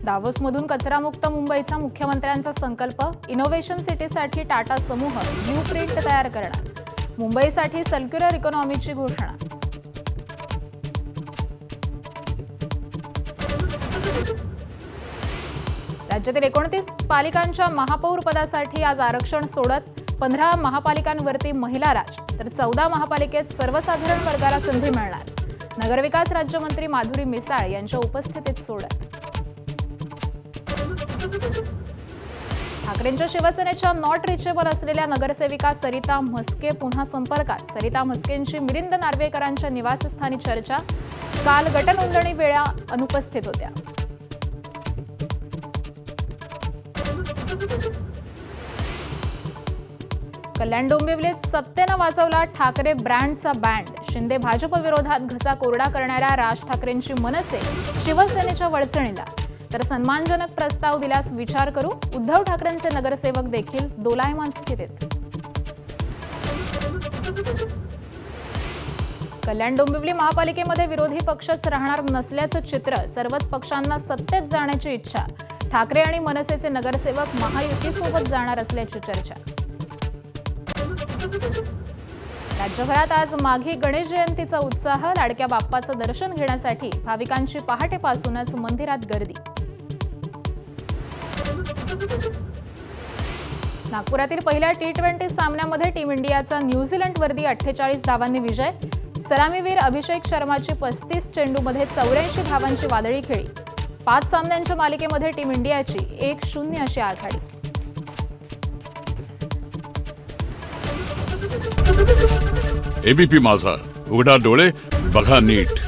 दावोसमधून कचरामुक्त मुंबईचा मुख्यमंत्र्यांचा संकल्प. इनोव्हेशन सिटीसाठी टाटा समूह ब्लूप्रिंट तयार करणार. मुंबईसाठी सर्क्युलर इकॉनॉमीची घोषणा. राज्यातील 29 पालिकांच्या महापौर पदासाठी आज आरक्षण सोडत. 15 महापालिकांवरती महिला राज, तर 14 महापालिकेत सर्वसाधारण वर्गाला संधी मिळणार. नगरविकास राज्यमंत्री माधुरी मिसाळ यांच्या उपस्थितीत सोडत. ठाकरेंच्या शिवसेनेच्या नॉट रिचेबल असलेल्या नगरसेविका सरिता म्हस्के पुन्हा संपर्कात. सरिता म्हस्केंची मिलिंद नार्वेकरांच्या निवासस्थानी चर्चा. काल गटनोंदणी वेळा अनुपस्थित होत्या. कल्याण डोंबिवलीत सत्तेनं वाजवला ठाकरे ब्रँडचा बँड. शिंदे भाजप विरोधात घसा कोरडा करणाऱ्या राज ठाकरेंची मनसे शिवसेनेच्या वडचणीला, तर सन्मानजनक प्रस्ताव दिल्यास विचार करू. उद्धव ठाकरेंचे नगरसेवक देखील दोलायमान स्थितीत. कल्याण डोंबिवली महापालिकेमध्ये विरोधी पक्षच राहणार नसल्याचं चित्र. सर्वच पक्षांना सत्तेत जाण्याची इच्छा. ठाकरे आणि मनसेचे नगरसेवक महायुतीसोबत जाणार असल्याची चर्चा. राज्यभरात आज माघी गणेश जयंतीचा उत्साह. लाडक्या बाप्पाचं दर्शन घेण्यासाठी भाविकांची पहाटेपासूनच मंदिरात गर्दी. नागपुरातील पहिल्या T20 सामन्यामध्ये टीम इंडियाचा न्यूझीलंडवरती 48 धावांनी विजय. सलामीवीर अभिषेक शर्माची 35 चेंडूमध्ये 84 धावांची वादळी खेळी. 5 सामन्यांच्या मालिकेमध्ये टीम इंडियाची 1-0 अशी आघाडी. एबीपी माझा, उघडा डोळे बघा नीट.